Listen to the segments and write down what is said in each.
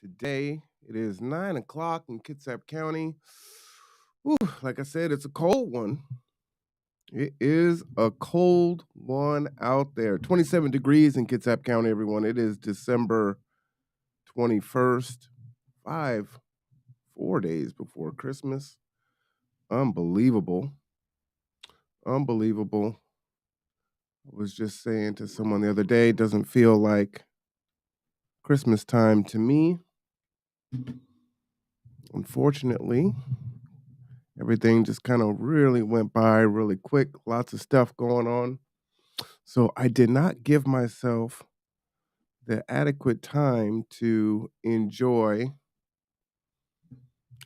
Today it is 9 o'clock in Kitsap County. Whew, like I said, it's a cold one. It is a cold one out there. 27 degrees in Kitsap County, everyone. It is December 21st, 4 days before Christmas. Unbelievable. Unbelievable. I was just saying to someone the other day, it doesn't feel like Christmas time to me. Unfortunately, everything just kind of really went by really quick, lots of stuff going on. So I did not give myself the adequate time to enjoy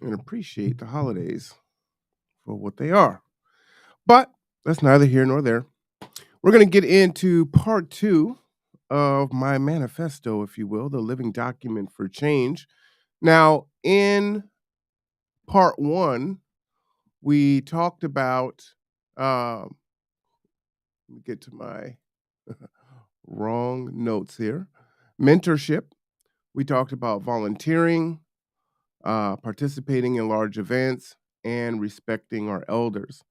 and appreciate the holidays for what they are. But that's neither here nor there. We're going to get into part two of my manifesto, if you will, the living document for change. Now, in part one, we talked about, let me get to my wrong notes here. Mentorship. We talked about volunteering, participating in large events, and respecting our elders.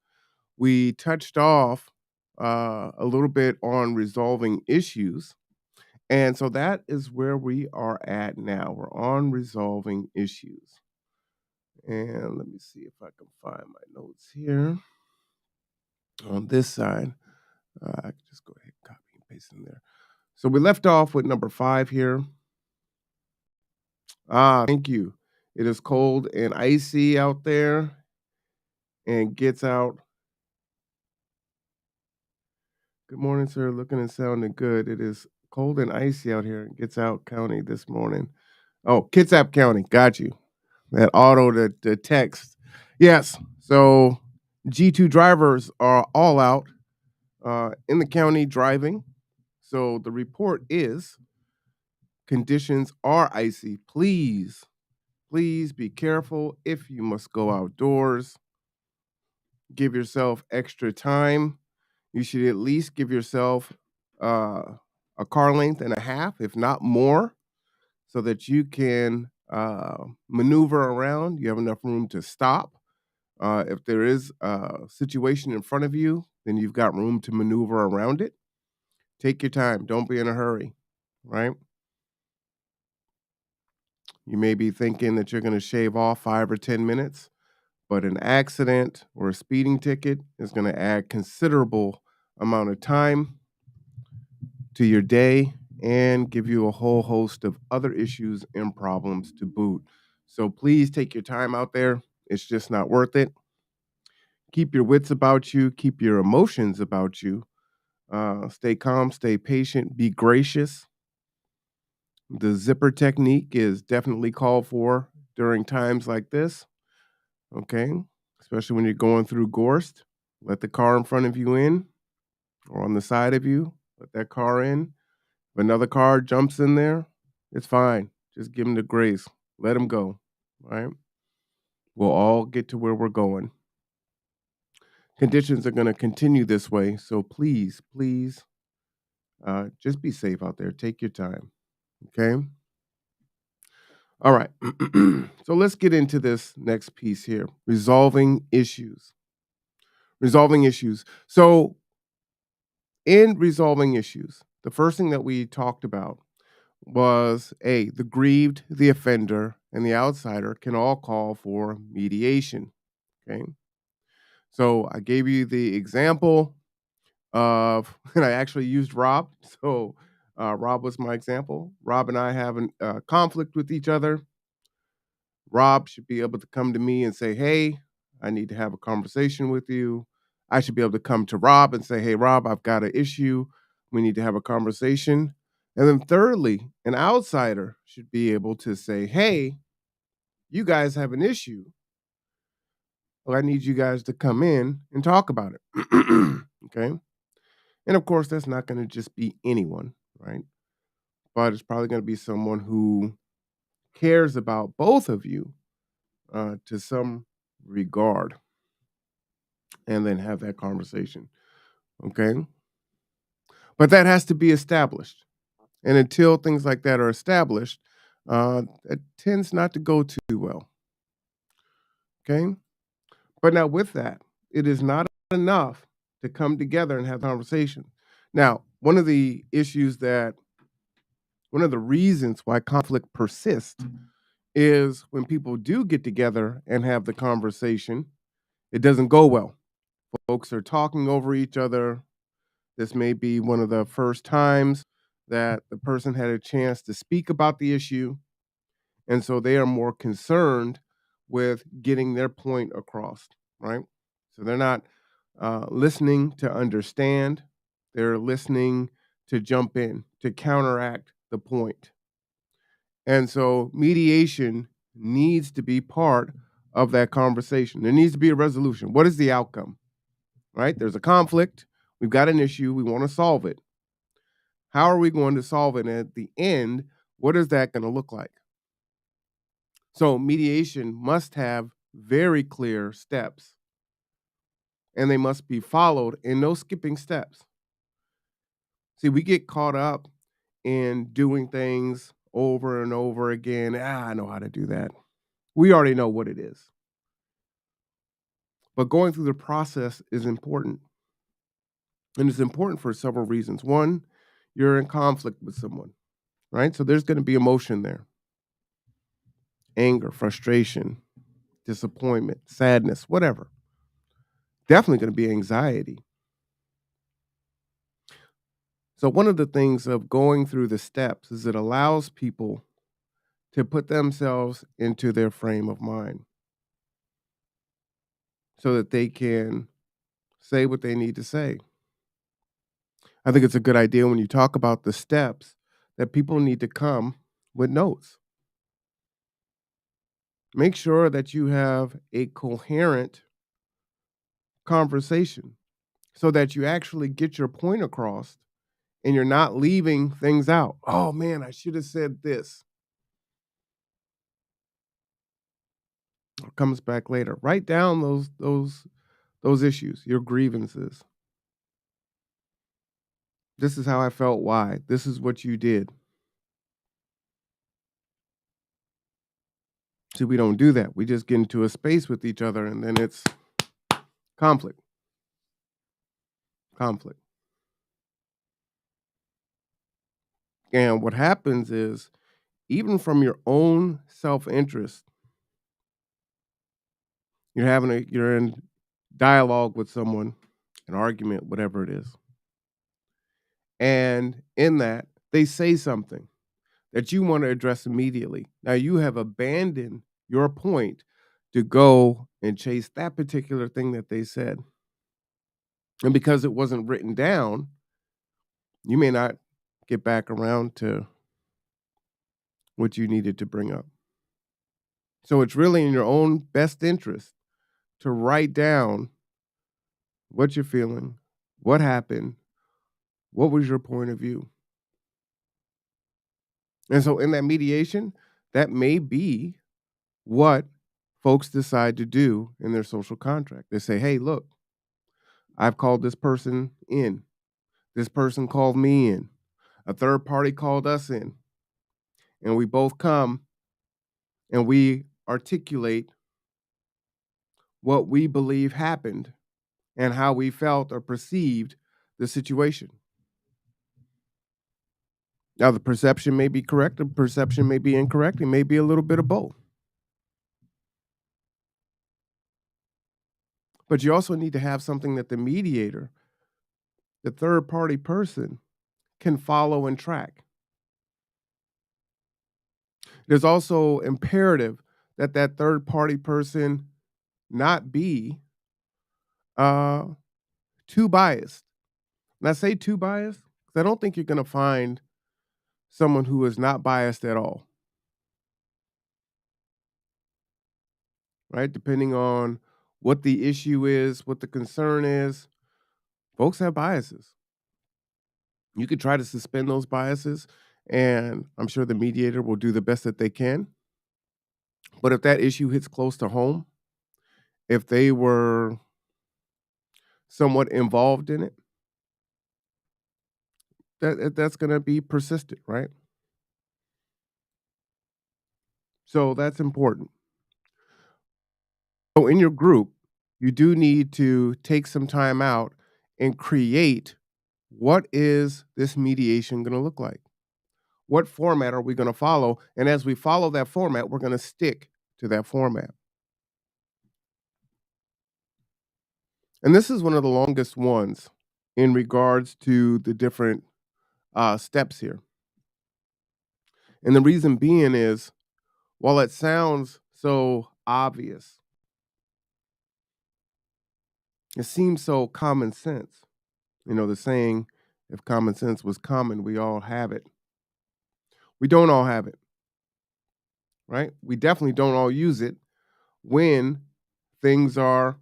We touched off a little bit on resolving issues. And so that is where we are at now. We're on resolving issues. And let me see if I can find my notes here on this side. I can just go ahead and copy and paste in there. So we left off with number 5 here. Thank you. It is cold and icy out there and gets out. Good morning, sir. Looking and sounding good. It is cold and icy out here in Gets Out County this morning. Oh, Kitsap County. Got you. That auto, the text. Yes. So G2 drivers are all out in the county driving. So the report is conditions are icy. Please be careful if you must go outdoors. Give yourself extra time. You should at least give yourself a car length and a half, if not more, so that you can maneuver around. You have enough room to stop. If there is a situation in front of you, then you've got room to maneuver around it. Take your time. Don't be in a hurry, right? You may be thinking that you're going to shave off 5 or 10 minutes, but an accident or a speeding ticket is going to add considerable amount of time to your day and give you a whole host of other issues and problems to boot. So please take your time out there. It's just not worth it. Keep your wits about you, keep your emotions about you. Stay calm, stay patient, be gracious. The zipper technique is definitely called for during times like this. Okay, especially when you're going through Gorst. Let the car in front of you in or on the side of you. Let that car in. If another car jumps in there, it's fine. Just give them the grace. Let them go. All right. We'll all get to where we're going. Conditions are going to continue this way. So please, just be safe out there. Take your time. Okay. All right. So let's get into this next piece here, resolving issues. Resolving issues. So in resolving issues, the first thing that we talked about was the grieved, the offender, and the outsider can all call for mediation. Okay. So I gave you the example of, and I actually used Rob. So Rob was my example. Rob and I have a conflict with each other. Rob should be able to come to me and say, hey, I need to have a conversation with you. I should be able to come to Rob and say, hey, Rob, I've got an issue. We need to have a conversation. And then thirdly, an outsider should be able to say, hey, you guys have an issue. Well, I need you guys to come in and talk about it. Okay. And of course, that's not going to just be anyone, right? But it's probably going to be someone who cares about both of you to some regard, and then have that conversation. Okay. But that has to be established. And until things like that are established, It tends not to go too well. Okay. But now, with that, it is not enough to come together and have conversation. Now, one of the reasons why conflict persists is when people do get together and have the conversation, it doesn't go well. Folks are talking over each other. This may be one of the first times that the person had a chance to speak about the issue. And so they are more concerned with getting their point across, right? So they're not listening to understand, they're listening to jump in, to counteract the point. And so mediation needs to be part of that conversation. There needs to be a resolution. What is the outcome, right? There's a conflict, we've got an issue, we want to solve it. How are we going to solve it? And at the end, what is that going to look like? So mediation must have very clear steps and they must be followed and no skipping steps. See, we get caught up in doing things over and over again. I know how to do that. We already know what it is. But going through the process is important. And it's important for several reasons. One, you're in conflict with someone, right? So there's going to be emotion there: anger, frustration, disappointment, sadness, whatever. Definitely going to be anxiety. So, one of the things of going through the steps is it allows people to put themselves into their frame of mind so that they can say what they need to say. I think it's a good idea when you talk about the steps that people need to come with notes. Make sure that you have a coherent conversation so that you actually get your point across and you're not leaving things out. Oh man, I should have said this. It comes back later. Write down those issues, your grievances. This is how I felt, why. This is what you did. See, we don't do that. We just get into a space with each other and then it's conflict. Conflict. And what happens is, even from your own self-interest, you're in dialogue with someone, an argument, whatever it is. And in that, they say something that you want to address immediately. Now you have abandoned your point to go and chase that particular thing that they said. And because it wasn't written down, you may not get back around to what you needed to bring up. So it's really in your own best interest to write down what you're feeling, what happened, what was your point of view. And so in that mediation, that may be what folks decide to do in their social contract. They say, hey, look, I've called this person in. This person called me in. A third party called us in. And we both come and we articulate what we believe happened and how we felt or perceived the situation. Now, the perception may be correct, the perception may be incorrect, it may be a little bit of both. But you also need to have something that the mediator, the third party person, can follow and track. There's also imperative that that third party person not be uh, too biased. And I say too biased because I don't think you're going to find someone who is not biased at all, right? Depending on what the issue is, what the concern is, folks have biases. You could try to suspend those biases, and I'm sure the mediator will do the best that they can. But if that issue hits close to home, if they were somewhat involved in it, that's going to be persistent, right? So that's important. So in your group, you do need to take some time out and create, what is this mediation going to look like? What format are we going to follow? And as we follow that format, we're going to stick to that format. And this is one of the longest ones in regards to the different steps here. And the reason being is, while it sounds so obvious, it seems so common sense. You know, the saying, if common sense was common, we all have it. We don't all have it, right? We definitely don't all use it when things are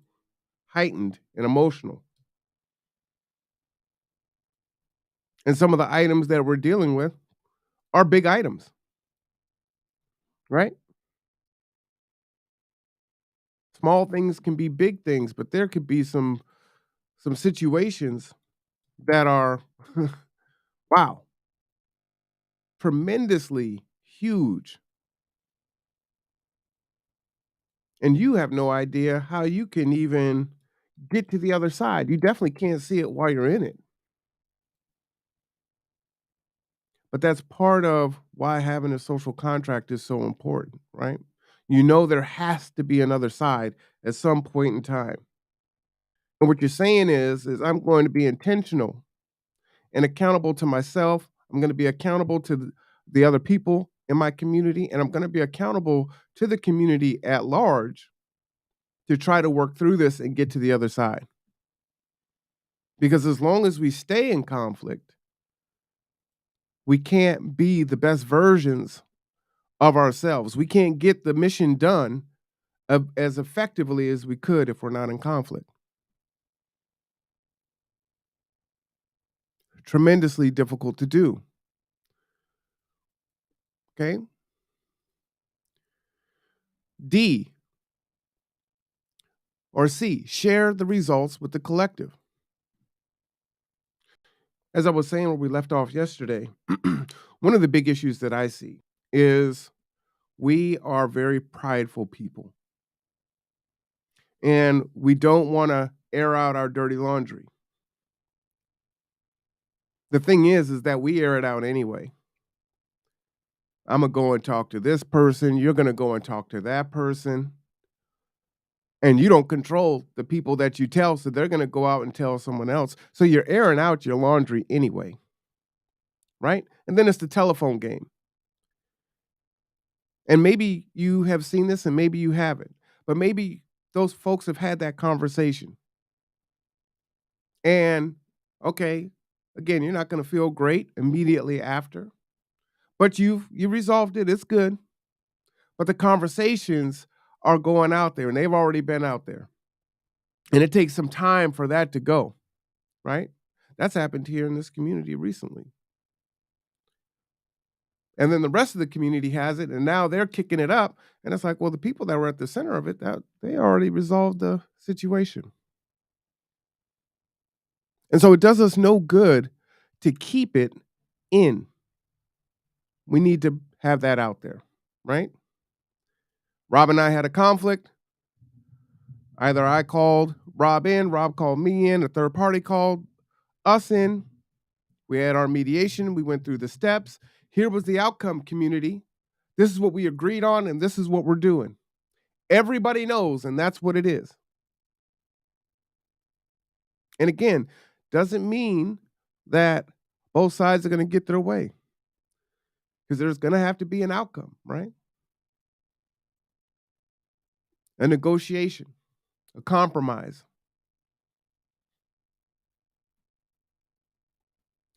heightened and emotional. And some of the items that we're dealing with are big items, right? Small things can be big things, but there could be some situations that are wow, tremendously huge. And you have no idea how you can even get to the other side. You definitely can't see it while you're in it. But that's part of why having a social contract is so important, right? You know there has to be another side at some point in time. And what you're saying is I'm going to be intentional and accountable to myself. I'm going to be accountable to the other people in my community, and I'm going to be accountable to the community at large to try to work through this and get to the other side. Because as long as we stay in conflict, we can't be the best versions of ourselves. We can't get the mission done as effectively as we could if we're not in conflict. Tremendously difficult to do. Okay. D or C, share the results with the collective. As I was saying where we left off yesterday, one of the big issues that I see is we are very prideful people and we don't want to air out our dirty laundry. The thing is that we air it out anyway. I'm going to go and talk to this person. You're going to go and talk to that person. And you don't control the people that you tell. So they're going to go out and tell someone else. So you're airing out your laundry anyway. Right. And then it's the telephone game. And maybe you have seen this and maybe you haven't. But maybe those folks have had that conversation. And okay, again, you're not going to feel great immediately after. But you resolved it. It's good. But the conversations are going out there and they've already been out there. And it takes some time for that to go, right? That's happened here in this community recently. And then the rest of the community has it, and now they're kicking it up. And it's like, well, the people that were at the center of it, that they already resolved the situation. And so it does us no good to keep it in. We need to have that out there, right? Rob and I had a conflict. Either I called Rob in, Rob called me in, a third party called us in. We had our mediation. We went through the steps. Here was the outcome, community. This is what we agreed on, and this is what we're doing. Everybody knows, and that's what it is. And again, doesn't mean that both sides are going to get their way, because there's going to have to be an outcome, right? A negotiation, a compromise.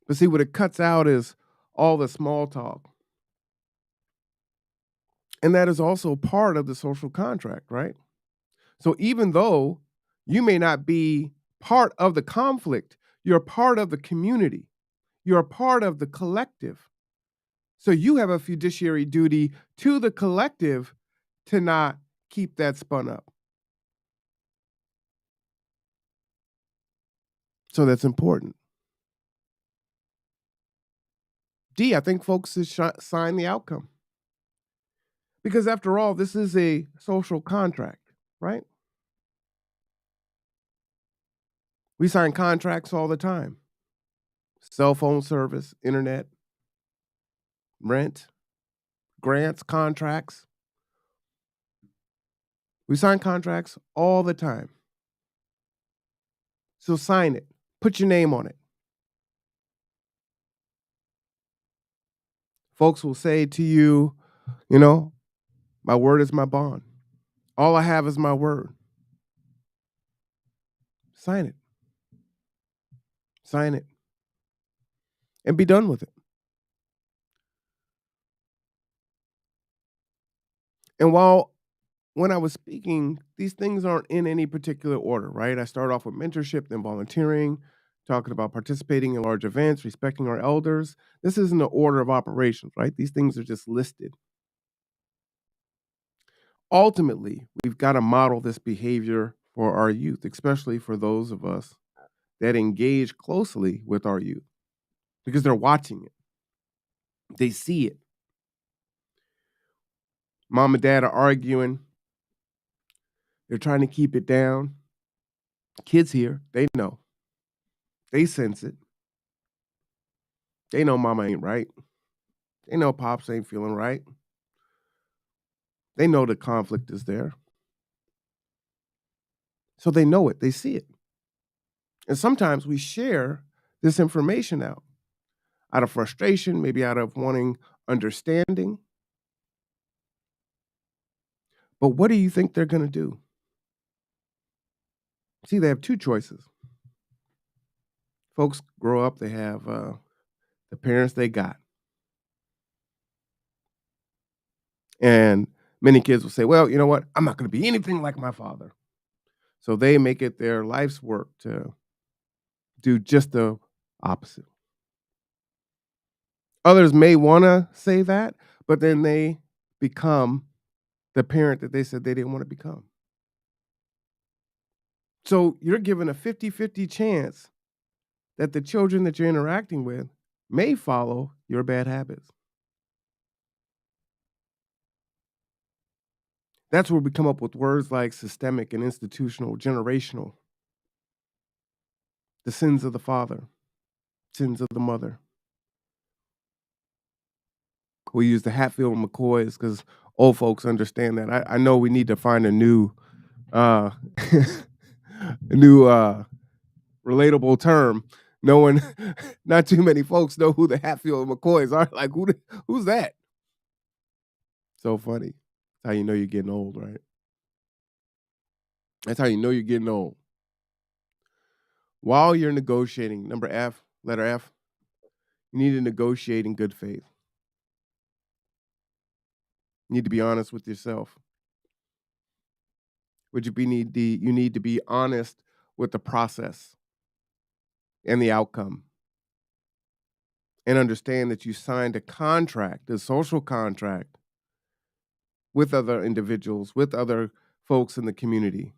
But see, what it cuts out is all the small talk. And that is also part of the social contract, right? So even though you may not be part of the conflict, you're part of the community, you're a part of the collective. So you have a fiduciary duty to the collective to not keep that spun up. So that's important. D, I think folks should sign the outcome. Because after all, this is a social contract, right? We sign contracts all the time. Cell phone service, internet, rent, grants, contracts. We sign contracts all the time. So sign it. Put your name on it. Folks will say to you, you know, my word is my bond. All I have is my word. Sign it. Sign it. And be done with it. And while when I was speaking, these things aren't in any particular order, right? I start off with mentorship, then volunteering, talking about participating in large events, respecting our elders. This isn't the order of operations, right? These things are just listed. Ultimately, we've got to model this behavior for our youth, especially for those of us that engage closely with our youth because they're watching it. They see it. Mom and dad are arguing. They're trying to keep it down. Kids here, they know. They sense it. They know mama ain't right. They know pops ain't feeling right. They know the conflict is there. So they know it. They see it. And sometimes we share this information out of frustration, maybe out of wanting understanding. But what do you think they're going to do? See, they have two choices. Folks grow up, they have the parents they got. And many kids will say, well, you know what? I'm not going to be anything like my father. So they make it their life's work to do just the opposite. Others may want to say that, but then they become the parent that they said they didn't want to become. So you're given a 50-50 chance that the children that you're interacting with may follow your bad habits. That's where we come up with words like systemic and institutional, generational, the sins of the father, sins of the mother. We use the Hatfield and McCoys because old folks understand that. I know we need to find a new, uh, a new relatable term. No one, not too many folks know who the Hatfield and McCoys are. Like who's that? So funny. That's how you know you're getting old, right? That's how you know you're getting old. While you're negotiating, number F, letter F, you need to negotiate in good faith. You need to be honest with yourself. You need to be honest with the process and the outcome. And understand that you signed a contract, a social contract with other individuals, with other folks in the community,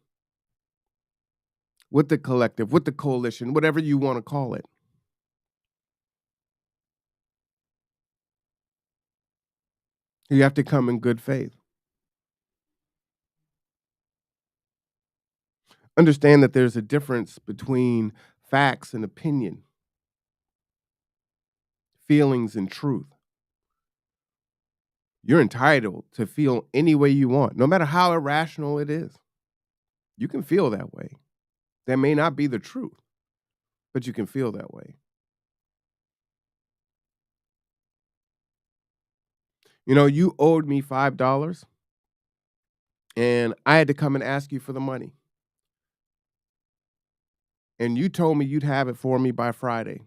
with the collective, with the coalition, whatever you want to call it. You have to come in good faith. Understand that there's a difference between facts and opinion, feelings and truth. You're entitled to feel any way you want, no matter how irrational it is. You can feel that way. That may not be the truth, but you can feel that way. You know, you owed me $5 and I had to come and ask you for the money. And you told me you'd have it for me by Friday.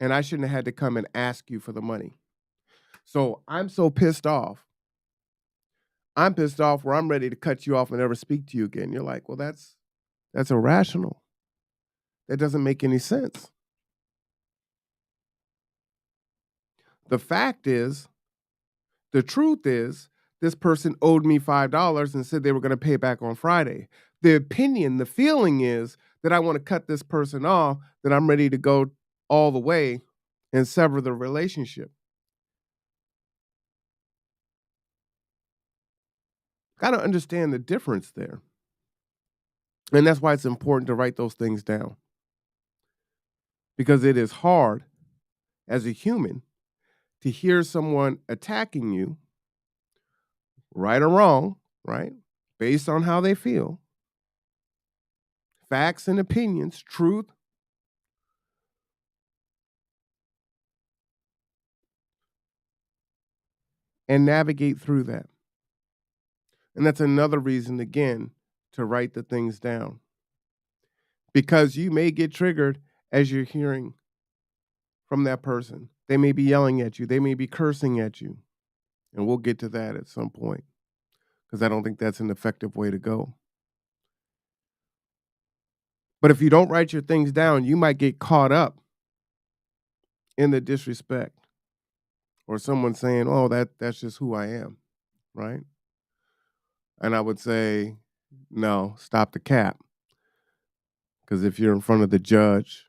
And I shouldn't have had to come and ask you for the money. So I'm so pissed off. I'm pissed off where I'm ready to cut you off and never speak to you again. You're like, well, that's irrational. That doesn't make any sense. The fact is, the truth is, this person owed me $5 and said they were going to pay it back on Friday. The opinion, the feeling is that I want to cut this person off, that I'm ready to go all the way and sever the relationship. Got to understand the difference there. And that's why it's important to write those things down, because it is hard as a human to hear someone attacking you, right or wrong, right? Based on how they feel, facts and opinions, truth, and navigate through that. And that's another reason, again, to write the things down, because you may get triggered as you're hearing from that person. They may be yelling at you, they may be cursing at you. And we'll get to that at some point, because I don't think that's an effective way to go. But if you don't write your things down, you might get caught up in the disrespect, or someone saying, "Oh, that's just who I am," right? And I would say, "No, stop the cap." Because if you're in front of the judge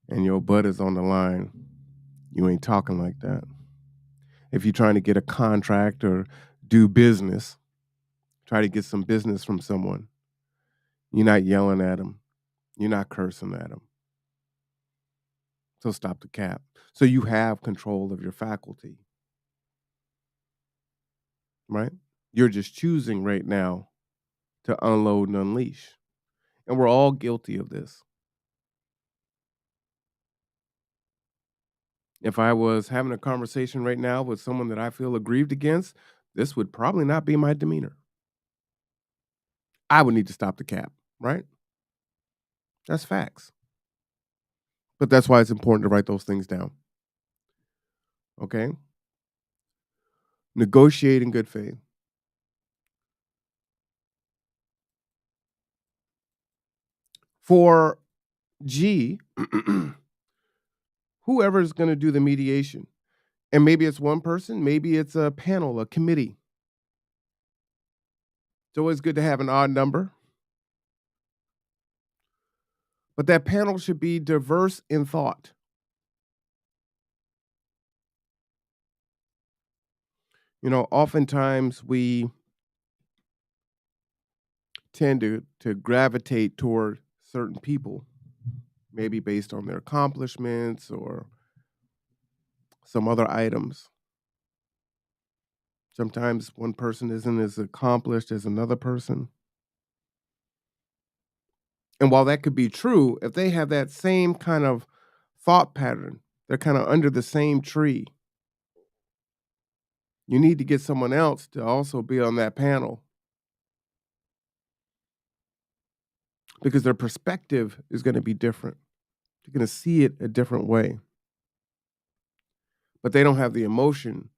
and your butt is on the line, you ain't talking like that. If you're trying to get a contract or do business, try to get some business from someone, you're not yelling at them, you're not cursing at them. So stop the cap. So you have control of your faculty, right? You're just choosing right now to unload and unleash. And we're all guilty of this. If I was having a conversation right now with someone that I feel aggrieved against, this would probably not be my demeanor. I would need to stop the cap, right? That's facts. But that's why it's important to write those things down. Okay? Negotiate in good faith. For G, whoever is going to do the mediation, and maybe it's one person, maybe it's a panel, a committee. It's always good to have an odd number. But that panel should be diverse in thought. You know, oftentimes we tend to gravitate toward certain people, maybe based on their accomplishments or some other items. Sometimes one person isn't as accomplished as another person. And while that could be true, if they have that same kind of thought pattern, they're kind of under the same tree, you need to get someone else to also be on that panel, because their perspective is going to be different. You're going to see it a different way. But they don't have the emotion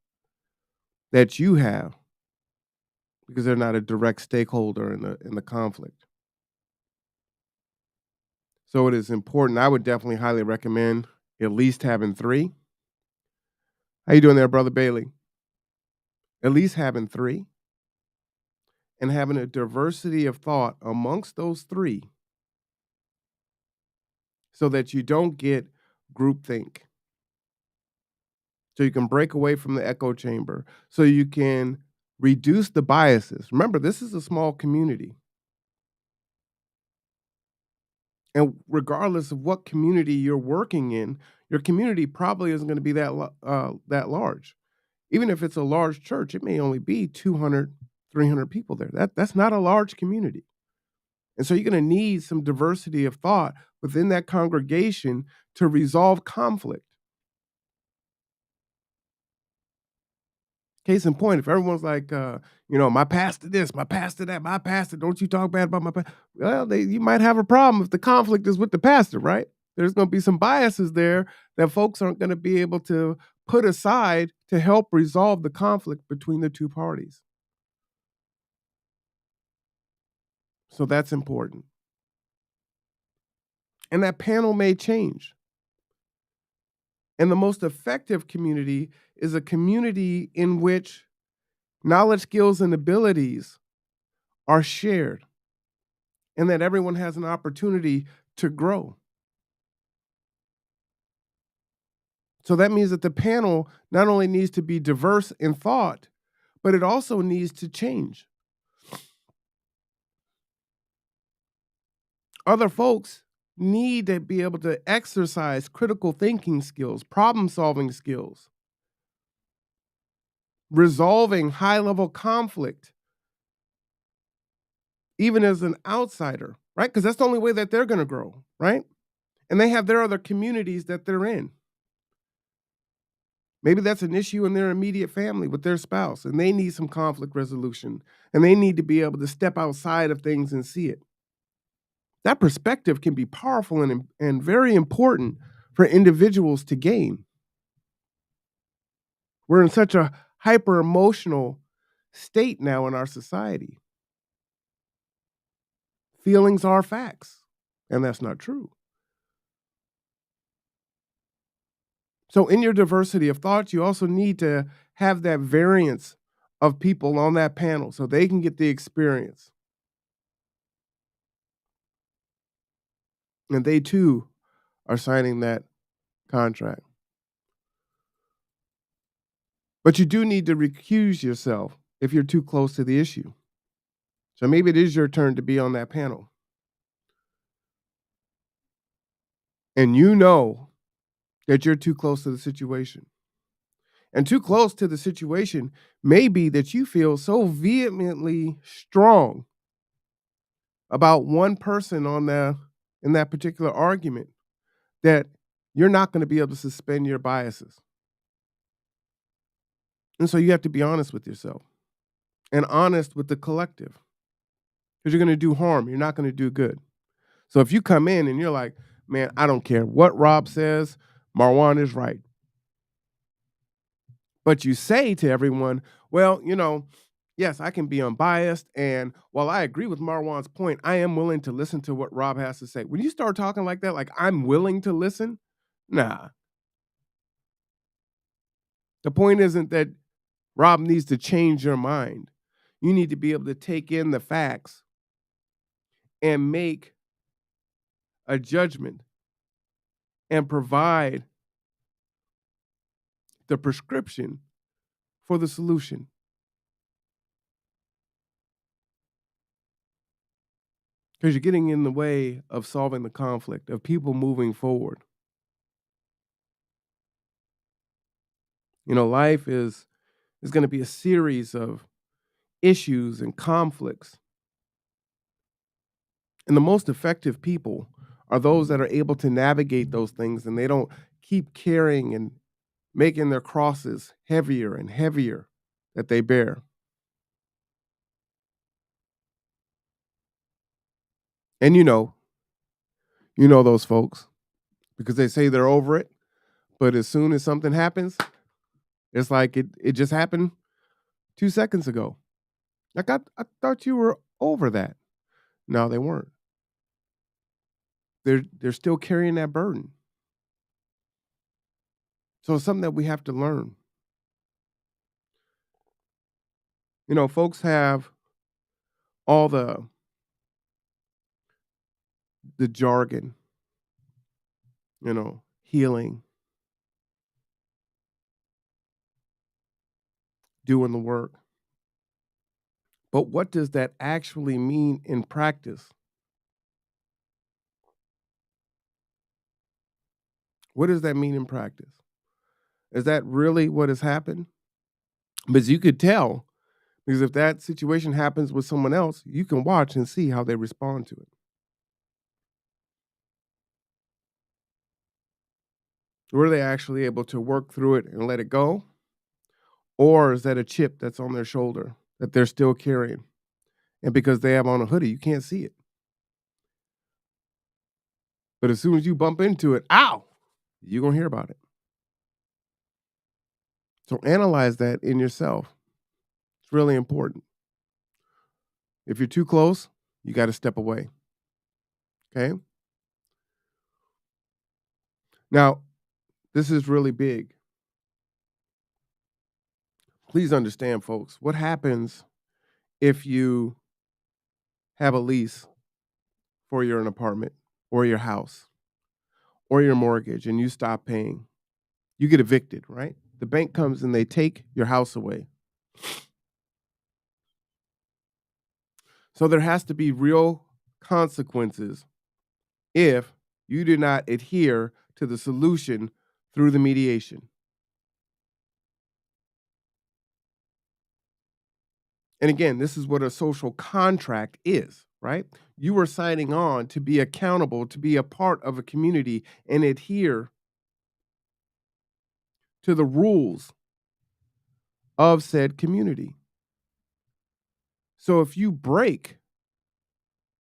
that you have, because they're not a direct stakeholder in the conflict. So it is important. I would definitely highly recommend at least having 3. How you doing there, Brother Bailey? At least having 3, and having a diversity of thought amongst those 3, so that you don't get groupthink. So you can break away from the echo chamber, so you can reduce the biases. Remember, this is a small community. And regardless of what community you're working in, your community probably isn't going to be that large. Even if it's a large church, it may only be 200, 300 people there. That's not a large community. And so you're going to need some diversity of thought within that congregation to resolve conflict. Case in point, if everyone's like, my pastor this, my pastor that, my pastor, don't you talk bad about my pastor. Well, you might have a problem if the conflict is with the pastor, right? There's going to be some biases there that folks aren't going to be able to put aside to help resolve the conflict between the two parties. So that's important. And that panel may change. And the most effective community is a community in which knowledge, skills, and abilities are shared, and that everyone has an opportunity to grow. So that means that the panel not only needs to be diverse in thought, but it also needs to change. Other folks need to be able to exercise critical thinking skills, problem solving skills, resolving high level conflict, even as an outsider, right? Because that's the only way that they're going to grow, right? And they have their other communities that they're in. Maybe that's an issue in their immediate family with their spouse, and they need some conflict resolution, and they need to be able to step outside of things and see it. That perspective can be powerful and very important for individuals to gain. We're in such a hyper emotional state now in our society. Feelings are facts, and that's not true. So, in your diversity of thoughts, you also need to have that variance of people on that panel so they can get the experience. And they too are signing that contract. But you do need to recuse yourself if you're too close to the issue. So maybe it is your turn to be on that panel. And you know that you're too close to the situation. And too close to the situation may be that you feel so vehemently strong about one person in that particular argument that you're not going to be able to suspend your biases. And so you have to be honest with yourself and honest with the collective because you're going to do harm. You're not going to do good. So if you come in and you're like, man, I don't care what Rob says, Marwan is right. But you say to everyone, well, yes, I can be unbiased. And while I agree with Marwan's point, I am willing to listen to what Rob has to say. When you start talking like that, like I'm willing to listen, nah. The point isn't that Rob needs to change your mind. You need to be able to take in the facts and make a judgment and provide the prescription for the solution. Because you're getting in the way of solving the conflict, of people moving forward. Life is going to be a series of issues and conflicts. And the most effective people are those that are able to navigate those things and they don't keep carrying and making their crosses heavier and heavier that they bear. And you know those folks because they say they're over it, but as soon as something happens, it's like it just happened 2 seconds ago. Like I thought you were over that. No, they weren't. They're still carrying that burden. So it's something that we have to learn. Folks have all the jargon, healing, doing the work. But what does that actually mean in practice? What does that mean in practice? Is that really what has happened? Because you could tell, because if that situation happens with someone else, you can watch and see how they respond to it. Were they actually able to work through it and let it go? Or is that a chip that's on their shoulder that they're still carrying? And because they have on a hoodie, you can't see it. But as soon as you bump into it, ow, you're going to hear about it. So analyze that in yourself. It's really important. If you're too close, you got to step away. Okay? Now, this is really big. Please understand, folks, what happens if you have a lease for your apartment or your house or your mortgage and you stop paying? You get evicted, right? The bank comes and they take your house away. So there has to be real consequences if you do not adhere to the solution through the mediation. And again, this is what a social contract is, right? You are signing on to be accountable, to be a part of a community and adhere to the rules of said community. So if you break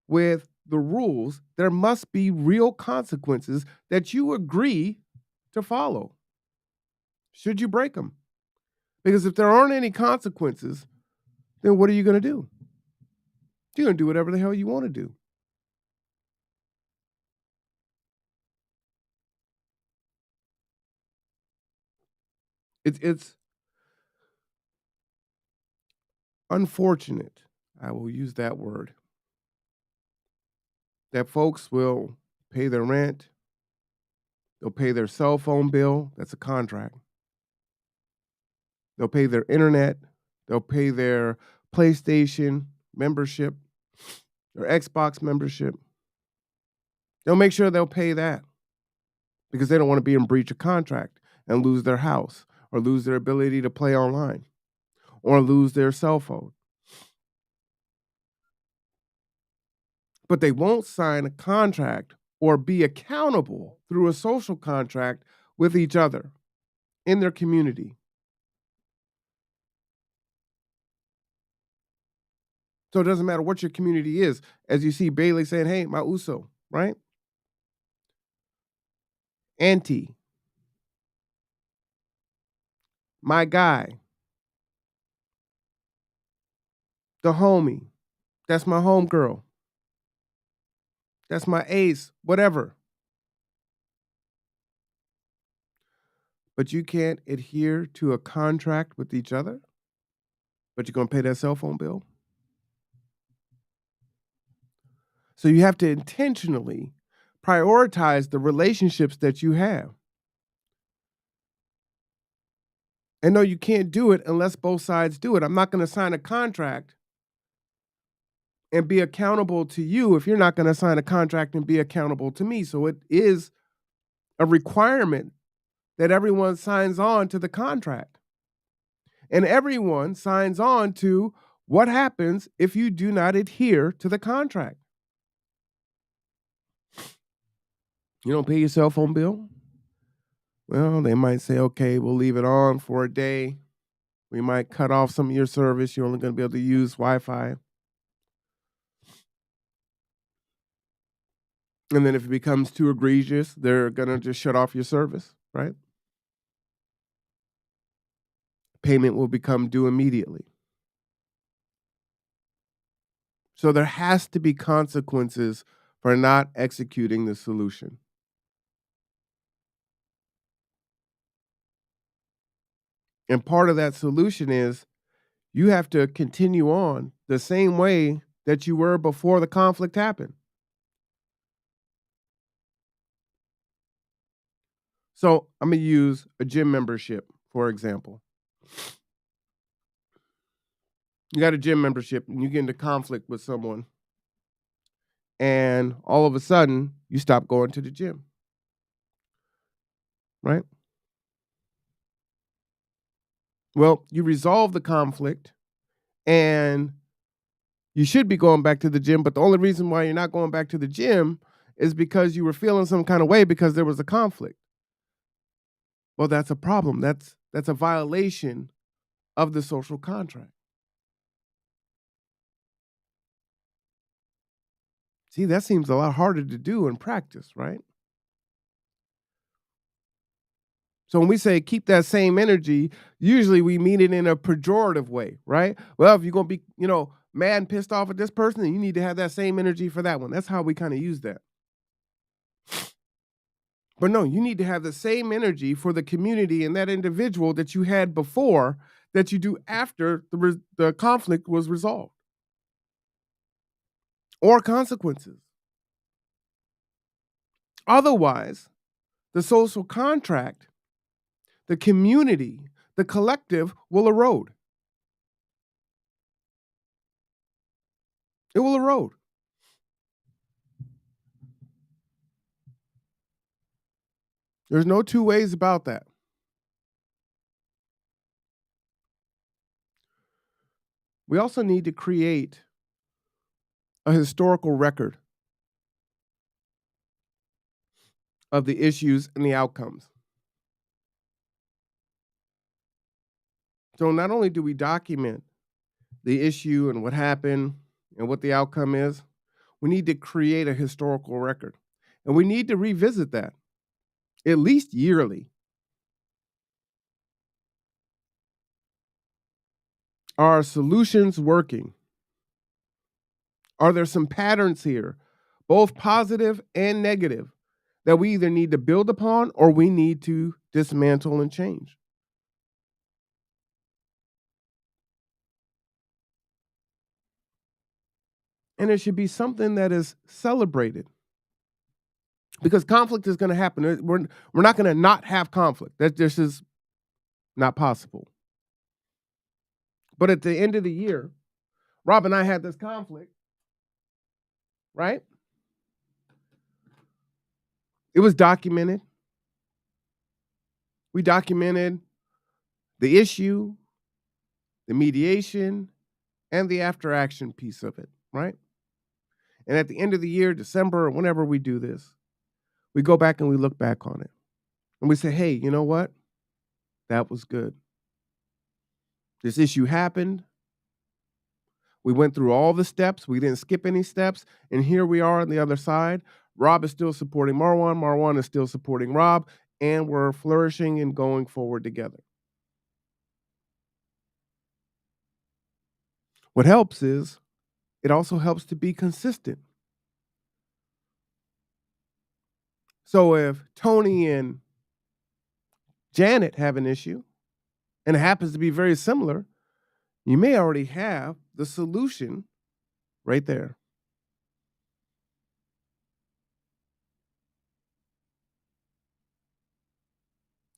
with the rules, there must be real consequences that you agree to follow. Should you break them? Because if there aren't any consequences, then what are you going to do? You're going to do whatever the hell you want to do. It's unfortunate, I will use that word, that folks will pay their rent, they'll pay their cell phone bill, that's a contract. They'll pay their internet, they'll pay their PlayStation membership, their Xbox membership. They'll make sure they'll pay that because they don't want to be in breach of contract and lose their house or lose their ability to play online or lose their cell phone. But they won't sign a contract or be accountable through a social contract with each other in their community. So it doesn't matter what your community is. As you see Bailey saying, hey, my Uso, right? Auntie, my guy, the homie, that's my homegirl, that's my ace, whatever. But you can't adhere to a contract with each other, but you're going to pay that cell phone bill. So you have to intentionally prioritize the relationships that you have. And no, you can't do it unless both sides do it. I'm not going to sign a contract and be accountable to you if you're not going to sign a contract and be accountable to me. So it is a requirement that everyone signs on to the contract. And everyone signs on to what happens if you do not adhere to the contract. You don't pay your cell phone bill? Well, they might say, okay, we'll leave it on for a day. We might cut off some of your service. You're only going to be able to use Wi-Fi. And then if it becomes too egregious, they're going to just shut off your service, right? Payment will become due immediately. So there has to be consequences for not executing the solution. And part of that solution is you have to continue on the same way that you were before the conflict happened. So I'm going to use a gym membership, for example. You got a gym membership and you get into conflict with someone, and all of a sudden you stop going to the gym, right? Well, you resolve the conflict and you should be going back to the gym, but the only reason why you're not going back to the gym is because you were feeling some kind of way because there was a conflict. Well, that's a problem. That's a violation of the social contract. See, that seems a lot harder to do in practice, right? So when we say keep that same energy, usually we mean it in a pejorative way, right? Well, if you're gonna be, mad and pissed off at this person, then you need to have that same energy for that one. That's how we kind of use that. But no, you need to have the same energy for the community and that individual that you had before that you do after the conflict was resolved or consequences. Otherwise, the social contract, the community, the collective will erode. It will erode. There's no two ways about that. We also need to create a historical record of the issues and the outcomes. So not only do we document the issue and what happened and what the outcome is, we need to create a historical record. And we need to revisit that at least yearly. Are solutions working? Are there some patterns here, both positive and negative, that we either need to build upon or we need to dismantle and change? And it should be something that is celebrated because conflict is going to happen. We're not going to not have conflict. That this is not possible. But at the end of the year, Rob and I had this conflict, right? It was documented. We documented the issue, the mediation, and the after action piece of it, right? And at the end of the year, December, or whenever we do this, we go back and we look back on it. And we say, hey, you know what? That was good. This issue happened. We went through all the steps. We didn't skip any steps. And here we are on the other side. Rob is still supporting Marwan. Marwan is still supporting Rob. And we're flourishing and going forward together. What helps is it also helps to be consistent. So if Tony and Janet have an issue and it happens to be very similar, you may already have the solution right there.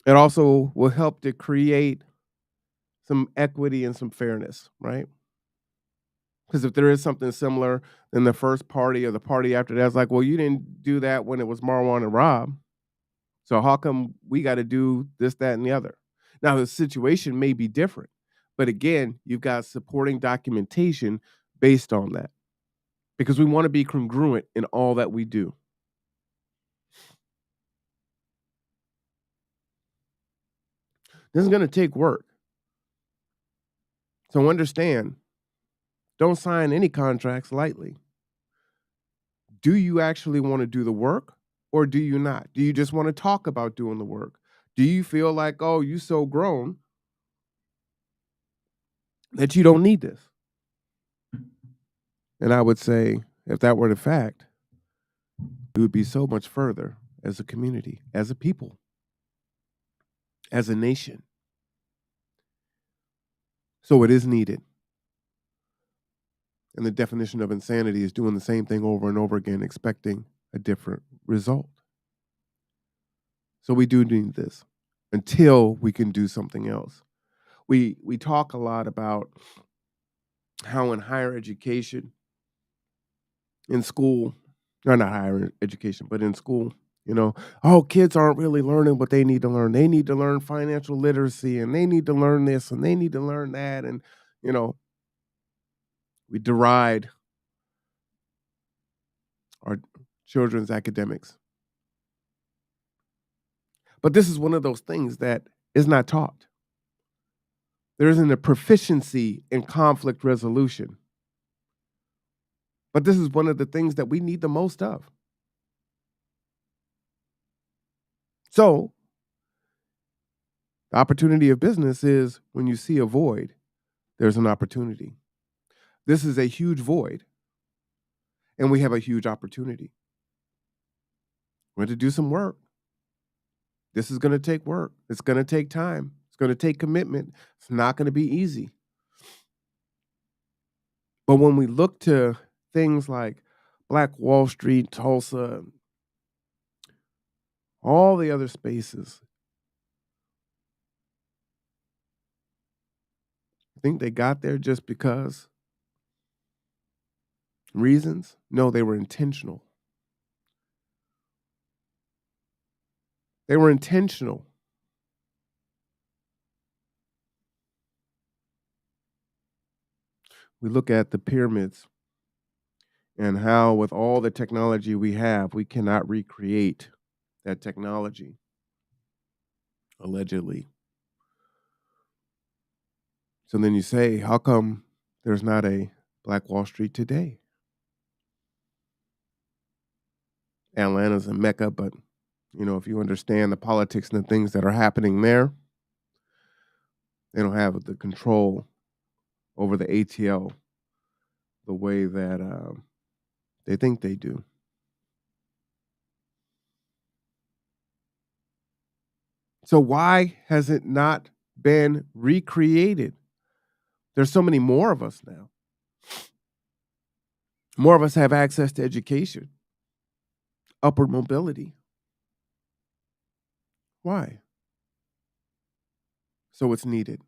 It also will help to create some equity and some fairness, right? Because if there is something similar, then the first party or the party after that is like, well, you didn't do that when it was Marwan and Rob. So how come we got to do this, that, and the other? Now the situation may be different, but again, you've got supporting documentation based on that because we want to be congruent in all that we do. This is going to take work. So understand, don't sign any contracts lightly. Do you actually want to do the work or do you not? Do you just want to talk about doing the work? Do you feel like, oh, you so grown that you don't need this? And I would say, if that were the fact, we would be so much further as a community, as a people, as a nation. So it is needed. And the definition of insanity is doing the same thing over and over again, expecting a different result. So we do need this until we can do something else. We talk a lot about how in higher education, in school, or not higher education, but in school, oh, kids aren't really learning what they need to learn. They need to learn financial literacy and they need to learn this and they need to learn that. And, we deride our children's academics. But this is one of those things that is not taught. There isn't a proficiency in conflict resolution. But this is one of the things that we need the most of. So, the opportunity of business is when you see a void, there's an opportunity. This is a huge void, and we have a huge opportunity. We're going to do some work. This is going to take work. It's going to take time. It's going to take commitment. It's not going to be easy. But when we look to things like Black Wall Street, Tulsa, all the other spaces, I think they got there just because Reasons? No, they were intentional. They were intentional. We look at the pyramids and how, with all the technology we have, we cannot recreate that technology, allegedly. So then you say, how come there's not a Black Wall Street today? Atlanta's a mecca, but if you understand the politics and the things that are happening there, they don't have the control over the ATL the way that they think they do. So why has it not been recreated? There's so many more of us now. More of us have access to education, upward mobility. Why? So it's needed.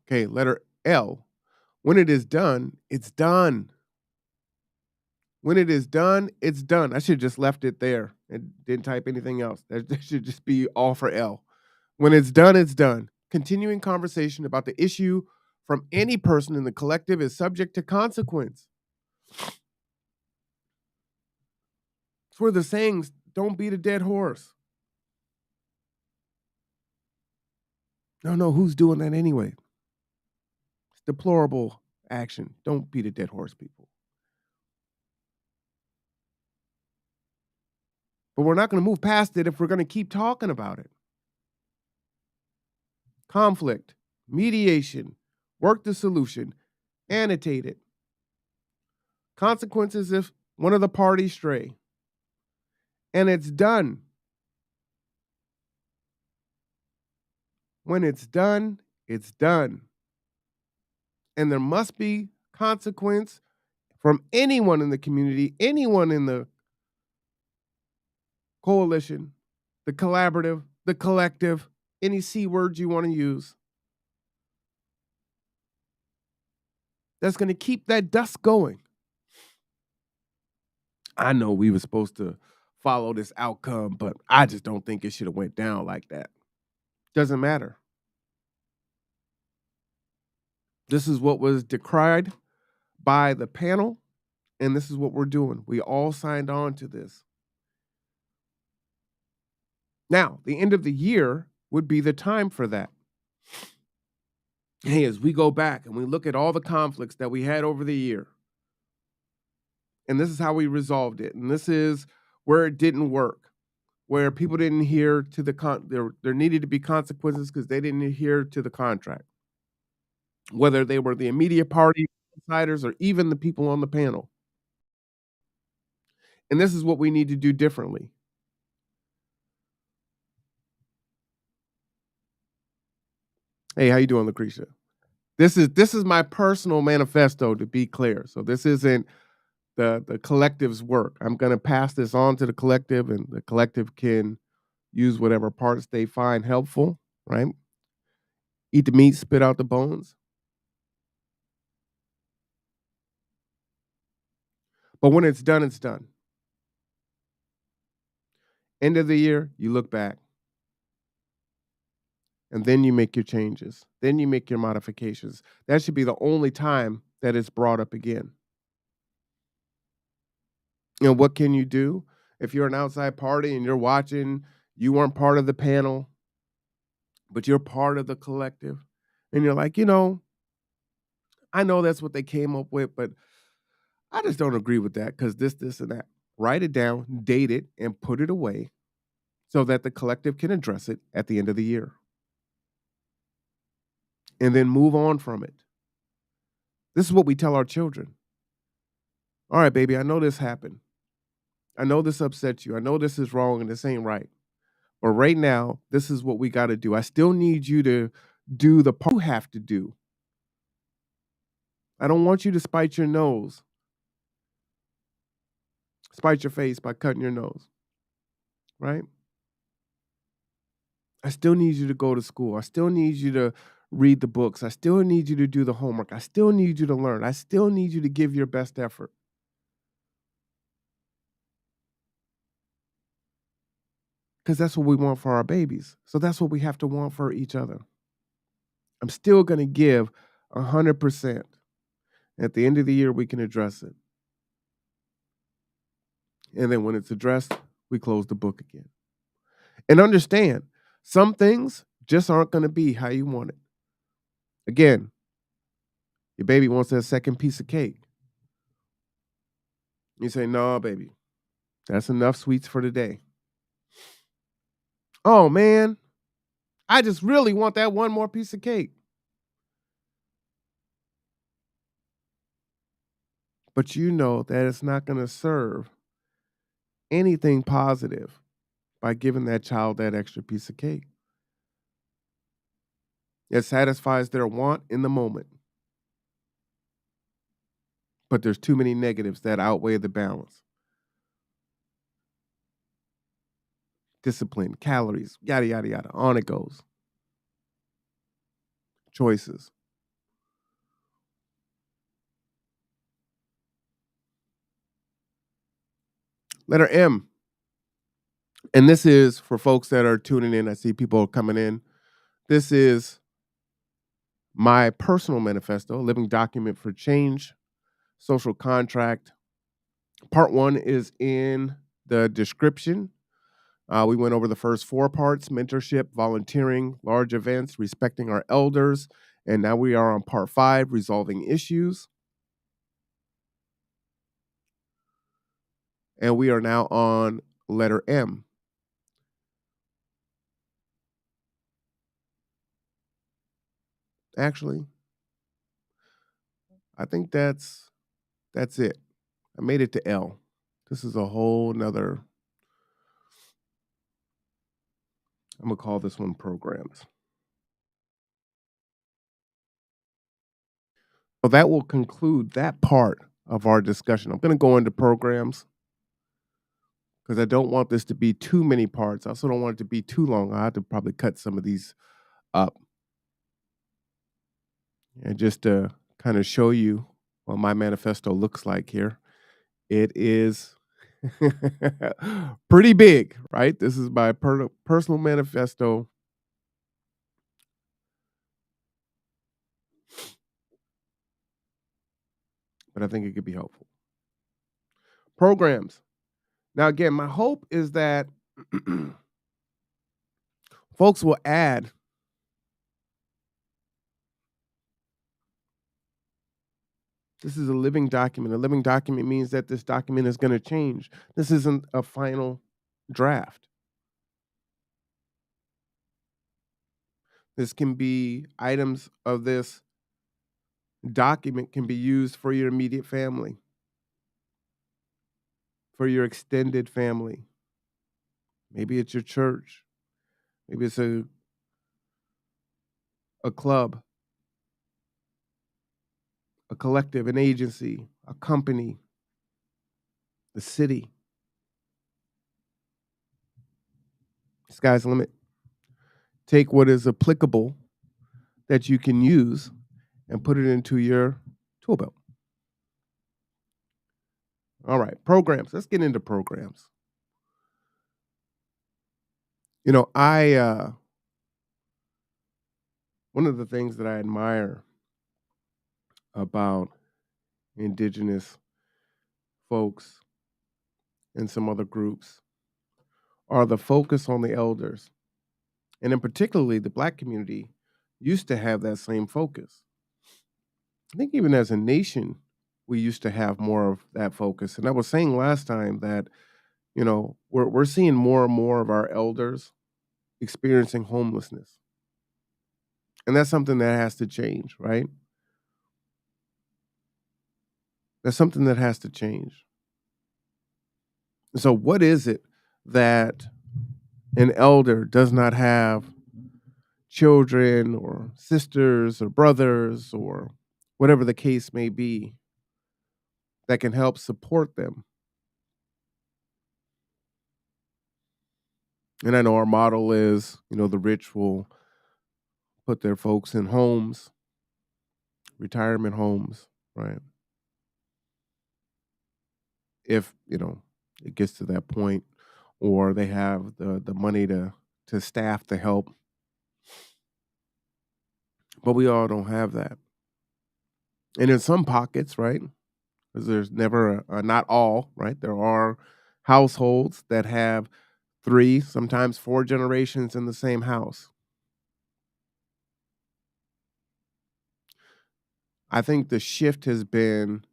Okay, letter L. When it is done, it's done. When it is done, it's done. I should have just left it there and didn't type anything else. That should just be all for L. When it's done, it's done. Continuing conversation about the issue from any person in the collective is subject to consequence. It's where the sayings, don't beat a dead horse. No, who's doing that anyway? It's deplorable action. Don't beat a dead horse, people. But we're not going to move past it if we're going to keep talking about it. Conflict, mediation, work the solution, annotate it. Consequences if one of the parties stray. And it's done. When it's done, it's done. And there must be consequence from anyone in the community, anyone in the coalition, the collaborative, the collective, any C words you want to use. That's going to keep that dust going. I know we were supposed to follow this outcome, but I just don't think it should have went down like that. Doesn't matter. This is what was decried by the panel, and this is what we're doing. We all signed on to this. Now, the end of the year would be the time for that. Hey, as we go back and we look at all the conflicts that we had over the year, and this is how we resolved it, and this is where it didn't work, where people didn't adhere to there needed to be consequences because they didn't adhere to the contract, whether they were the immediate party insiders or even the people on the panel. And this is what we need to do differently. Hey, how you doing, Lucretia? This is my personal manifesto, to be clear. So this isn't the collective's work. I'm going to pass this on to the collective, and the collective can use whatever parts they find helpful, right? Eat the meat, spit out the bones. But when it's done, it's done. End of the year, you look back. And then you make your changes. Then you make your modifications. That should be the only time that it's brought up again. What can you do? If you're an outside party and you're watching, you weren't part of the panel, but you're part of the collective, and you're like, I know that's what they came up with, but I just don't agree with that because this, and that. Write it down, date it, and put it away so that the collective can address it at the end of the year. And then move on from it. This is what we tell our children. All right, baby, I know this happened. I know this upsets you. I know this is wrong and this ain't right. But right now, this is what we got to do. I still need you to do the part you have to do. I don't want you to spite your nose. Spite your face by cutting your nose. Right? I still need you to go to school. I still need you to read the books. I still need you to do the homework. I still need you to learn. I still need you to give your best effort because that's what we want for our babies. So that's what we have to want for each other. I'm still going to give 100%. At the end of the year, we can address it. And then when it's addressed, we close the book again. And understand, some things just aren't going to be how you want it. Again, your baby wants that second piece of cake. You say, no, baby, that's enough sweets for today. Oh, man, I just really want that one more piece of cake. But you know that it's not going to serve anything positive by giving that child that extra piece of cake. It satisfies their want in the moment. But there's too many negatives that outweigh the balance. Discipline, calories, yada, yada, yada. On it goes. Choices. Letter M. And this is for folks that are tuning in. I see people coming in. This is my personal manifesto, living document for change, social contract. Part 1 is in the description. We went over the first 4 parts: mentorship, volunteering, large events, respecting our elders. And now we are on part 5, resolving issues. And we are now on letter M. Actually, I think that's it. I made it to L. This is a whole nother, I'm gonna call this one programs. So that will conclude that part of our discussion. I'm gonna go into programs because I don't want this to be too many parts. I also don't want it to be too long. I have to probably cut some of these up. And just to kind of show you what my manifesto looks like here, it is pretty big, right? This is my personal manifesto. But I think it could be helpful. Programs. Now, again, my hope is that folks will add this is a living document. A living document means that this document is going to change. This isn't a final draft. This can be items of this document can be used for your immediate family, for your extended family. Maybe it's your church. Maybe it's a club, a collective, an agency, a company, the city. Sky's the limit. Take what is applicable that you can use and put it into your tool belt. All right, programs. Let's get into programs. You know, one of the things that I admire about indigenous folks and some other groups are the focus on the elders. And in particularly the Black community used to have that same focus. I think even as a nation, we used to have more of that focus. And I was saying last time that, you know, we're seeing more and more of our elders experiencing homelessness. And that's something that has to change, right? That's something that has to change. So what is it that an elder does not have children or sisters or brothers or whatever the case may be that can help support them? And I know our model is, you know, the rich will put their folks in homes, retirement homes, right? If, it gets to that point, or they have the money to staff to help, but we all don't have that. And in some pockets, right? Because there's never not all, right? There are households that have 3, sometimes 4 generations in the same house. I think the shift has been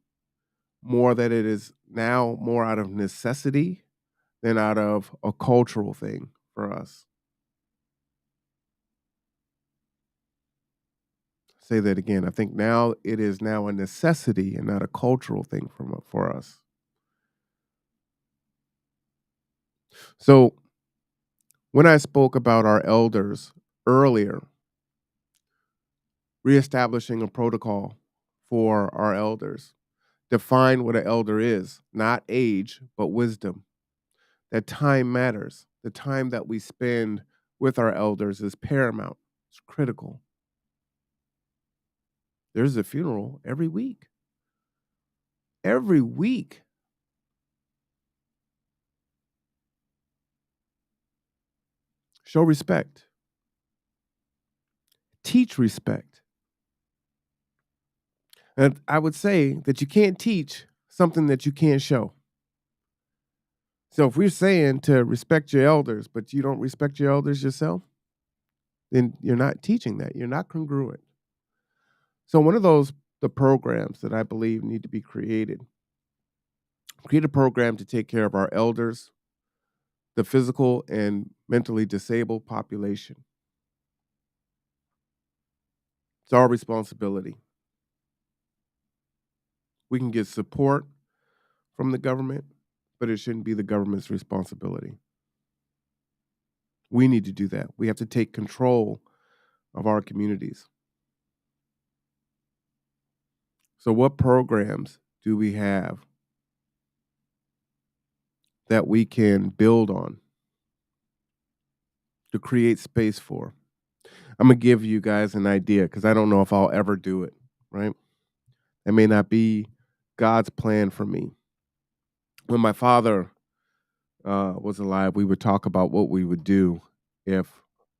more that it is now more out of necessity than out of a cultural thing for us. Say that again. I think now it is now a necessity and not a cultural thing for us. So when I spoke about our elders earlier, reestablishing a protocol for our elders, define what an elder is, not age, but wisdom. That time matters. The time that we spend with our elders is paramount. It's critical. There's a funeral every week. Every week. Show respect. Teach respect. And I would say that you can't teach something that you can't show. So if we're saying to respect your elders, but you don't respect your elders yourself, then you're not teaching that. You're not congruent. So one of the programs that I believe need to be created, create a program to take care of our elders, the physical and mentally disabled population. It's our responsibility. We can get support from the government, but it shouldn't be the government's responsibility. We need to do that. We have to take control of our communities. So, what programs do we have that we can build on to create space for? I'm going to give you guys an idea because I don't know if I'll ever do it, right? It may not be God's plan for me. When my father was alive, we would talk about what we would do if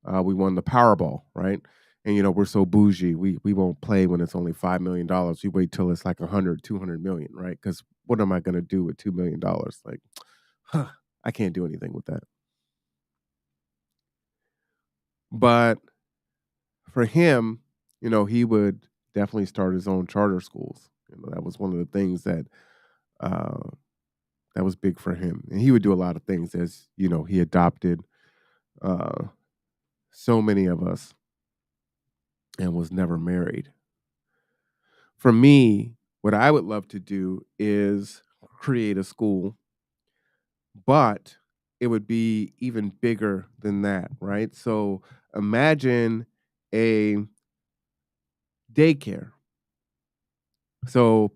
we won the Powerball, right? And we're so bougie, we won't play when it's only $5 million. We wait till it's like 100, 200 million, right? Because what am I going to do with $2 million? Like, I can't do anything with that. But for him, he would definitely start his own charter schools. That was one of the things uh, that was big for him, and he would do a lot of things as he adopted uh, so many of us and was never married. For me, what I would love to do is create a school, but it would be even bigger than that, right? So imagine a daycare. So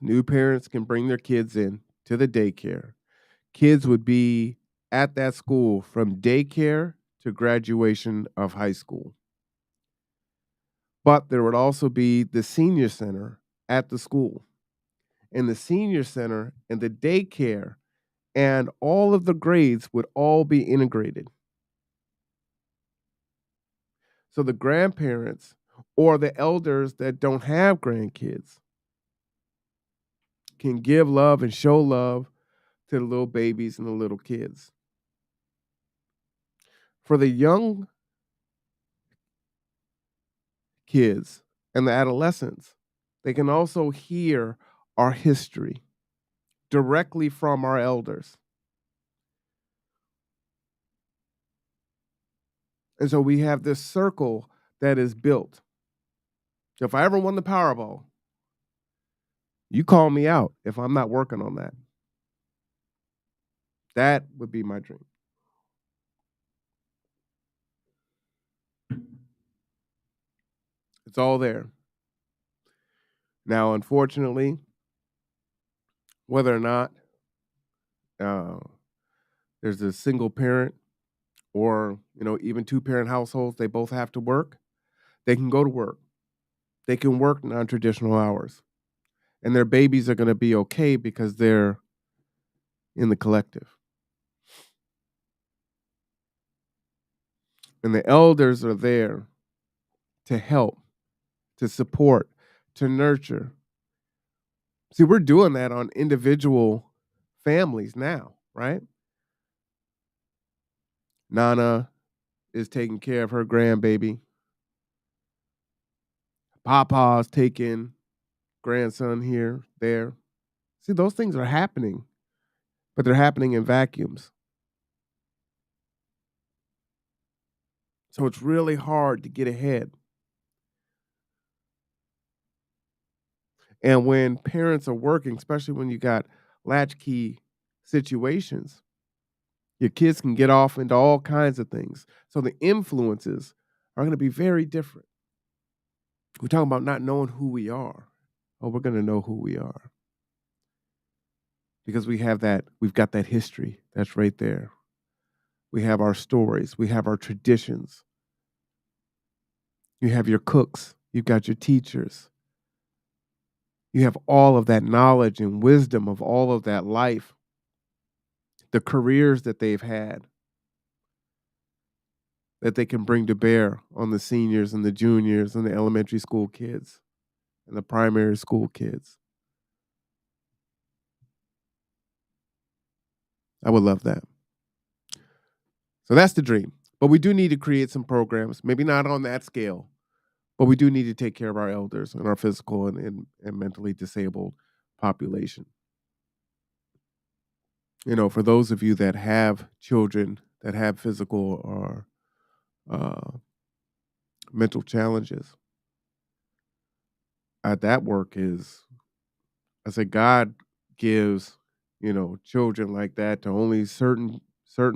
new parents can bring their kids in to the daycare. Kids would be at that school from daycare to graduation of high school. But there would also be the senior center at the school, and the senior center and the daycare and all of the grades would all be integrated. So the grandparents or the elders that don't have grandkids can give love and show love to the little babies and the little kids. For the young kids and the adolescents, they can also hear our history directly from our elders. And so we have this circle that is built. So if I ever won the Powerball, you call me out if I'm not working on that. That would be my dream. It's all there. Now, unfortunately, whether or not uh, there's a single parent or even two parent households, they both have to work. They can go to work. They can work non-traditional hours. And their babies are going to be okay because they're in the collective. And the elders are there to help, to support, to nurture. See, we're doing that on individual families now, right? Nana is taking care of her grandbaby. Papa's taking grandson here, there. See, those things are happening, but they're happening in vacuums. So it's really hard to get ahead. And when parents are working, especially when you got latchkey situations, your kids can get off into all kinds of things. So the influences are going to be very different. We're talking about not knowing who we are. Oh, we're going to know who we are because we've got that history that's right there. We have our stories, we have our traditions. You have your cooks, you've got your teachers. You have all of that knowledge and wisdom of all of that life, the careers that they've had that they can bring to bear on the seniors and the juniors and the elementary school kids and the primary school kids. I would love that. So that's the dream. But we do need to create some programs, maybe not on that scale, but we do need to take care of our elders and our physical and mentally disabled population. You know, for those of you that have children that have physical or mental challenges, that work is, I say, God gives, children like that to only certain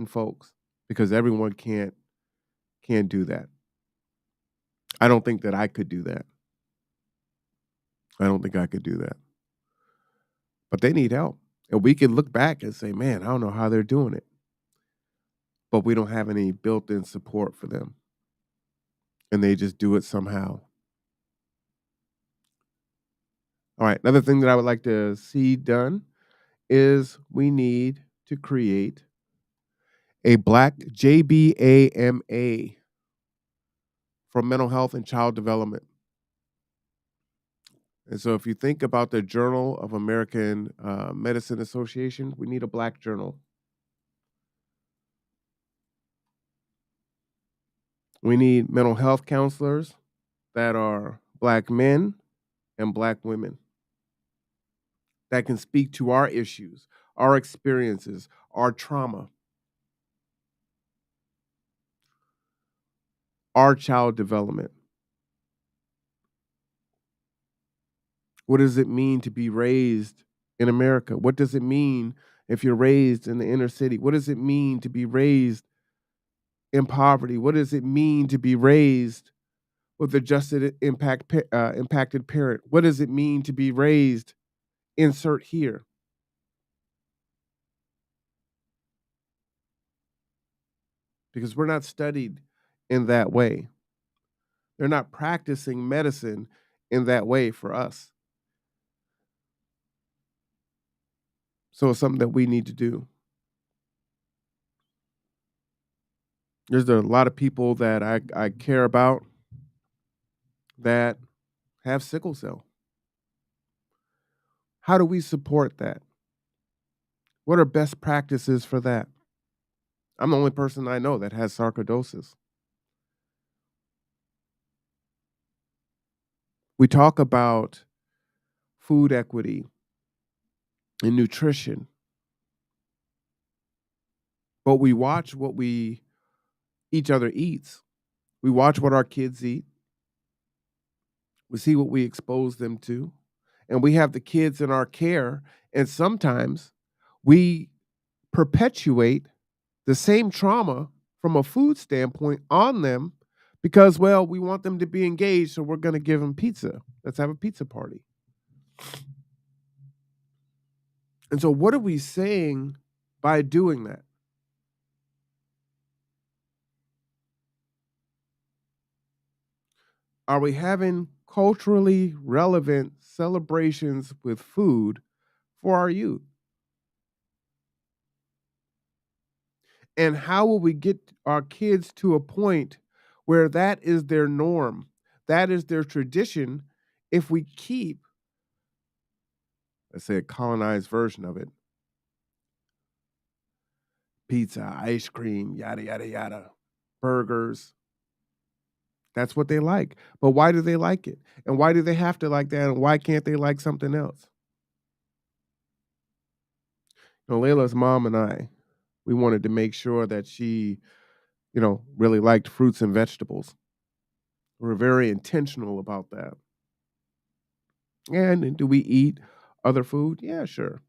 folks because everyone can't do that. I don't think that I could do that. I don't think I could do that. But they need help. And we can look back and say, man, I don't know how they're doing it. But we don't have any built-in support for them. And they just do it somehow. All right, another thing that I would like to see done is we need to create a Black JBAMA for mental health and child development. And so if you think about the Journal of American Medicine Association, we need a Black journal. We need mental health counselors that are Black men and Black women that can speak to our issues, our experiences, our trauma, our child development. What does it mean to be raised in America? What does it mean if you're raised in the inner city? What does it mean to be raised in poverty? What does it mean to be raised with a impacted parent? What does it mean to be raised, insert here? Because we're not studied in that way. They're not practicing medicine in that way for us. So it's something that we need to do. There's a lot of people that I care about that have sickle cell. How do we support that? What are best practices for that? I'm the only person I know that has sarcoidosis. We talk about food equity and nutrition, but we watch what each other eats. We watch what our kids eat. We see what we expose them to. And we have the kids in our care. And sometimes we perpetuate the same trauma from a food standpoint on them because, well, we want them to be engaged, so we're going to give them pizza. Let's have a pizza party. And so, what are we saying by doing that? Are we having culturally relevant celebrations with food for our youth? And how will we get our kids to a point where that is their norm? That is their tradition if we keep, let's say, a colonized version of it, pizza, ice cream, yada, yada, yada, burgers. That's what they like. But why do they like it? And why do they have to like that? And why can't they like something else? Layla's mom and I, we wanted to make sure that she, really liked fruits and vegetables. We're very intentional about that. And do we eat other food? Yeah, sure.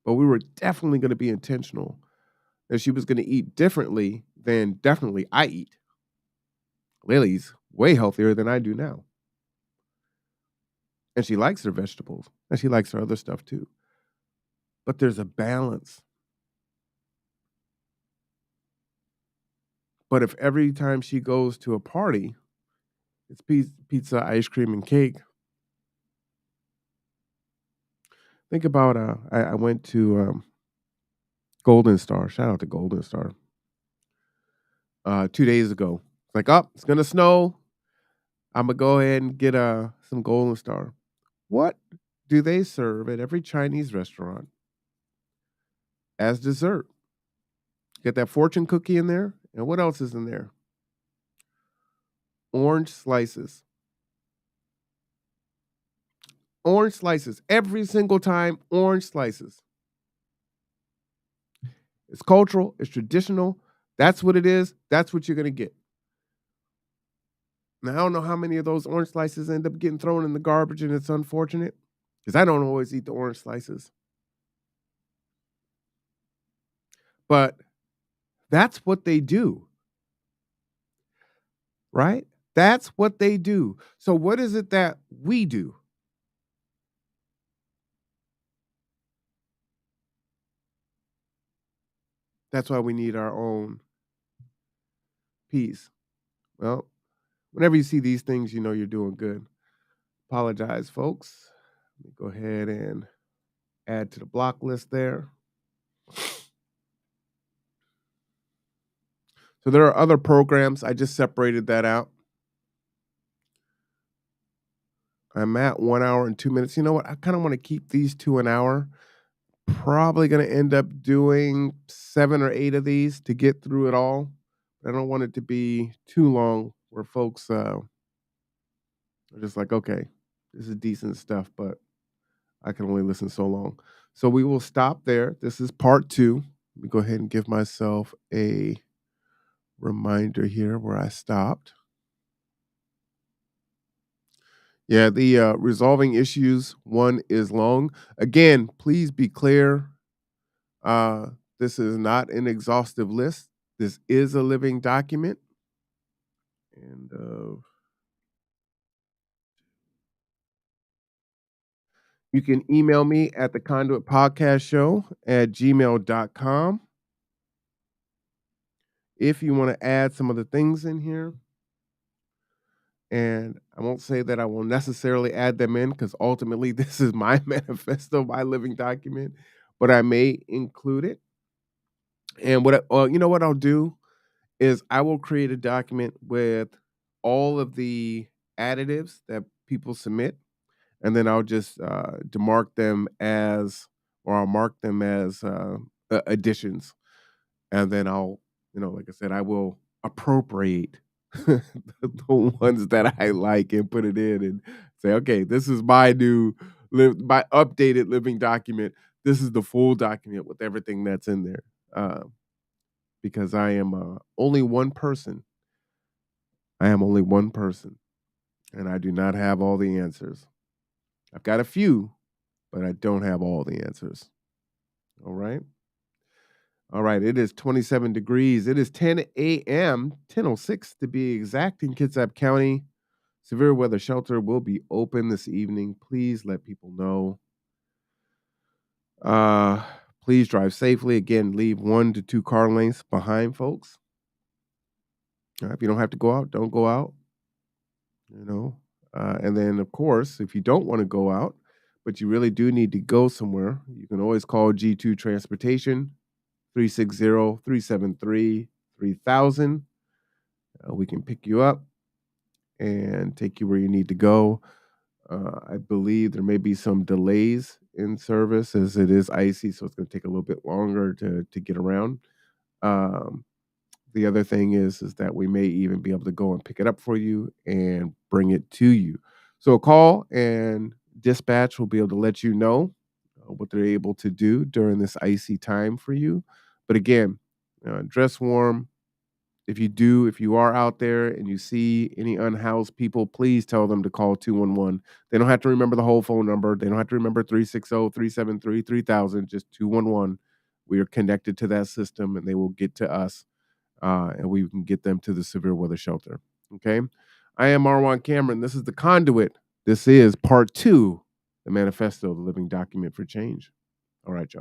But we were definitely going to be intentional that she was going to eat differently than definitely I eat. Lily's way healthier than I do now. And she likes her vegetables and she likes her other stuff too. But there's a balance. But if every time she goes to a party, it's pizza, ice cream, and cake. Think about I went to Golden Star. Shout out to Golden Star. 2 days ago. It's like, oh, it's gonna snow. I'm gonna go ahead and get some Golden Star. What do they serve at every Chinese restaurant as dessert? Get that fortune cookie in there, and what else is in there? Orange slices. Orange slices every single time. Orange slices. It's cultural. It's traditional. That's what it is. That's what you're gonna get. Now I don't know how many of those orange slices end up getting thrown in the garbage, and it's unfortunate because I don't always eat the orange slices. But that's what they do, right? That's what they do. So what is it that we do? That's why we need our own piece. Well, whenever you see these things, you know you're doing good. Apologize, folks. Let me go ahead and add to the block list there. So there are other programs. I just separated that out. I'm at 1 hour and 2 minutes. You know what? I kind of want to keep these to an hour. Probably going to end up doing 7 or 8 of these to get through it all. I don't want it to be too long where folks are just like, okay, this is decent stuff, but I can only listen so long. So we will stop there. This is part 2. Let me go ahead and give myself a reminder here where I stopped. Yeah, the resolving issues one is long. Again, please be clear. Uh, this is not an exhaustive list. This is a living document. And you can email me at the conduit podcast show at gmail.com if you want to add some of the things in here. And I won't say that I will necessarily add them in because ultimately this is my manifesto, my living document, but I may include it. And you know what I'll do is I will create a document with all of the additives that people submit, and then I'll just demark them as, or I'll mark them as additions, and then I'll, like I said, I will appropriate the ones that I like and put it in and say, okay, this is my my updated living document. This is the full document with everything that's in there, because I am only one person. I am only one person, and I do not have all the answers. I've got a few, but I don't have all the answers. All right. All right. It is 27 degrees. It is 10 a.m., 10:06 to be exact in Kitsap County. Severe weather shelter will be open this evening. Please let people know. Uh, please drive safely. Again, leave 1 to 2 car lengths behind, folks. If you don't have to go out, don't go out, you know. And then, of course, if you don't want to go out, but you really do need to go somewhere, you can always call G2 Transportation, 360-373-3000. We can pick you up and take you where you need to go. I believe there may be some delays in service as it is icy, so it's going to take a little bit longer to get around. Um, the other thing is that we may even be able to go and pick it up for you and bring it to you. So call and dispatch will be able to let you know what they're able to do during this icy time for you. But again, dress warm, if you are out there and you see any unhoused people, please tell them to call 211. They don't have to remember the whole phone number. They don't have to remember 360-373-3000, just 211. We are connected to that system and they will get to us and we can get them to the severe weather shelter. Okay. I am Marwan Cameron. This is the conduit. This is part 2, the Manifesto, the living document for change. All right, y'all.